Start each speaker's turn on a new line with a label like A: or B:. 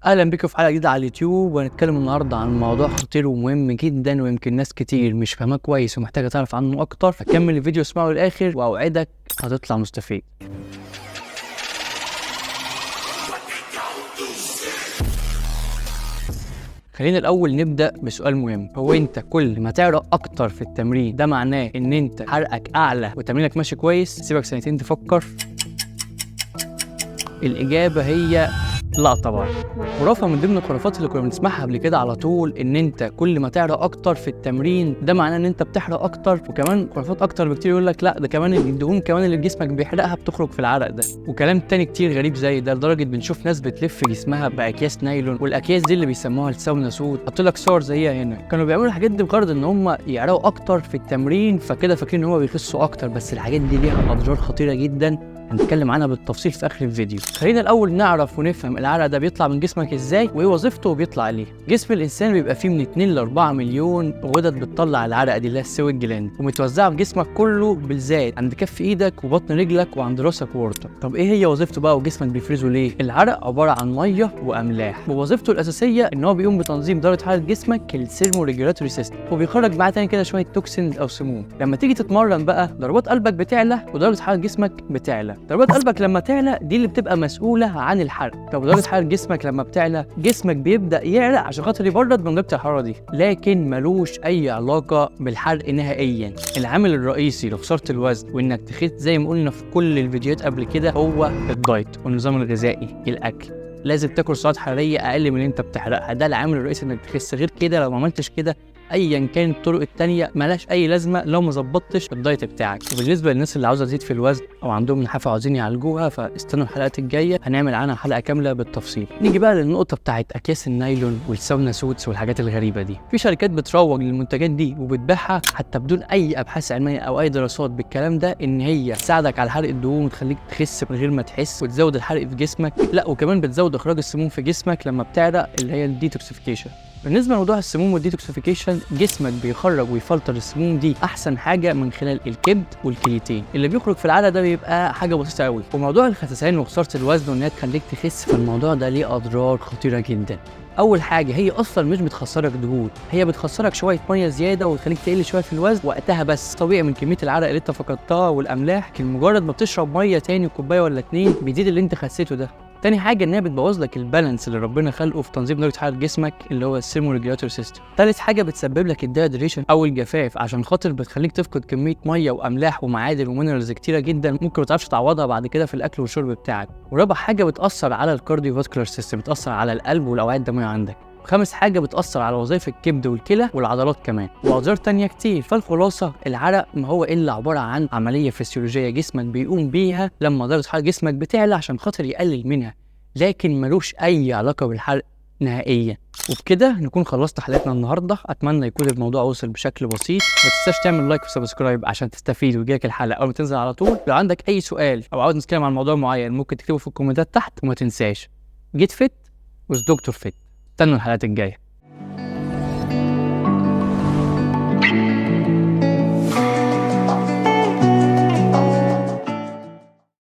A: اهلا بكم في حلقه جديده على اليوتيوب، وهنتكلم النهارده عن موضوع خطير ومهم جدا، ويمكن ناس كتير مش فاهماه كويس ومحتاجه تعرف عنه اكتر. فكمل الفيديو اسمعه للاخر واوعدك هتطلع مستفيد. خلينا الاول نبدا بسؤال مهم. هو انت كل ما تعرق اكتر في التمرين ده معناه ان انت حرقك اعلى وتمرينك ماشي كويس؟ سيبك سنتين تفكر. الاجابه هي لا طبعا. خرافه من ضمن الخرافات اللي كنا بنسمعها قبل كده على طول، ان انت كل ما تعرق اكتر في التمرين ده معناه ان انت بتحرق اكتر. وكمان خرافات اكتر بكتير يقول لك لا، ده كمان الدهون كمان اللي جسمك بيحرقها بتخرج في العرق ده، وكلام تاني كتير غريب زي ده، لدرجه بنشوف ناس بتلف جسمها باكياس نايلون، والاكياس دي اللي بيسموها الساونا سوت. حط لك صور زيها هنا. كانوا بيعملوا الحاجات دي بغرض ان هم يعرقوا اكتر في التمرين، فكده فاكرين ان هم بيخسوا اكتر، بس الحاجات دي ليها اضرار خطيره جدا هنتكلم عنها بالتفصيل في اخر الفيديو. خلينا الاول نعرف ونفهم العرق ده بيطلع من جسمك ازاي وايه وظيفته وبيطلع ليه. جسم الانسان بيبقى فيه من 2 ل 4 مليون غدد بتطلع العرق دي اللي هي السويت جلاند، ومتوزعه في جسمك كله بالذات عند كف ايدك وبطن رجلك وعند راسك وورطك. طب ايه هي وظيفته بقى وجسمك بيفرزه ليه؟ العرق عباره عن ميه واملاح، ووظيفته الاساسيه ان هو بيقوم بتنظيم درجه حراره جسمك السيرمو ريجولاتوري سيستم، وبيخرج معاه تاني كده شويه توكسينز او سموم. لما تيجي تتمرن بقى ضربات قلبك بتعلى ودرجه حراره جسمك بتعلى. ضربات قلبك لما تعلى دي اللي بتبقى مسؤوله عن الحرق. طب درجه حراره جسمك لما بتعلى جسمك بيبدا يعرق عشان خاطر يبرد من درجه الحراره دي، لكن ملوش اي علاقه بالحرق نهائيا. العامل الرئيسي لخساره الوزن وانك تخس زي ما قلنا في كل الفيديوهات قبل كده هو الدايت والنظام الغذائي. الاكل لازم تاكل سعرات حراريه اقل من اللي انت بتحرقها، ده العامل الرئيسي انك تخس. غير كده لو ما عملتش كده ايا كان الطرق التانية ملهاش اي لازمه لو ما ظبطتش الدايت بتاعك. وبالنسبه للناس اللي عاوزه تزيد في الوزن او عندهم نحافه عاوزين يعالجوها، فاستنوا الحلقات الجايه هنعمل عنها حلقه كامله بالتفصيل. نيجي بقى للنقطه بتاعت اكياس النايلون والساونا سوتس والحاجات الغريبه دي. في شركات بتروج للمنتجات دي وبتبيعها حتى بدون اي ابحاث علميه او اي دراسات بالكلام ده، ان هي تساعدك على حرق الدهون وتخليك تخس من غير ما تحس، وتزود الحرق في جسمك. لا، وكمان بتزود اخراج السموم في جسمك لما بتعرق، اللي هي الديتوكسيفيكيشن. بالنسبه لموضوع السموم والديتوكسيفيكيشن، جسمك بيخرج ويفلتر السموم دي احسن حاجه من خلال الكبد والكليتين. اللي بيخرج في العرق ده بيبقى حاجه بسيطه قوي. وموضوع الخسسان وخساره الوزن وانها تخليك تخس، فالموضوع ده ليه اضرار خطيره جدا. اول حاجه هي اصلا مش بتخسرك دهون، هي بتخسرك شويه ميه زياده وتخليك تقل شويه في الوزن وقتها، بس طبيعي من كميه العرق اللي انت فقدتها والاملاح. لكن مجرد ما بتشرب ميه تاني كوبايه ولا 2 بيزيد اللي انت خسيته ده. تاني حاجه ان هي بتبوظ لك البالانس اللي ربنا خلقه في تنظيم درجه حراره جسمك، اللي هو السيرمو ريجولاتوري سيستم. تالت حاجه بتسبب لك الديهيدريشن او الجفاف، عشان خاطر بتخليك تفقد كميه ميه واملاح ومعادن ومينرالز كتيره جدا ممكن ما تعرفش تعوضها بعد كده في الاكل والشرب بتاعك. ورابع حاجه بتاثر على الكارديوفاسكولار سيستم، بتاثر على القلب والاوعيه الدمويه عندك. خامس حاجه بتاثر على وظائف الكبد والكلى والعضلات كمان، واضرار تانية كتير. فالخلاصه العرق ما هو الا عباره عن عمليه فسيولوجيه جسمك بيقوم بيها لما درجه حراره جسمك بتعلى عشان خاطر يقلل منها، لكن ملوش اي علاقه بالحرق نهائيا. وبكده نكون خلصت حلقتنا النهارده. اتمنى يكون الموضوع وصل بشكل بسيط. ما تنساش تعمل لايك وسبسكرايب عشان تستفيد ويجيلك الحلقه اول ما تنزل على طول. لو عندك اي سؤال او عاوز نتكلم عن موضوع معين ممكن تكتبه في الكومنتات تحت. وما تنساش جيت فيت وذ دكتور فيت. استنوا الحلقات الجايه.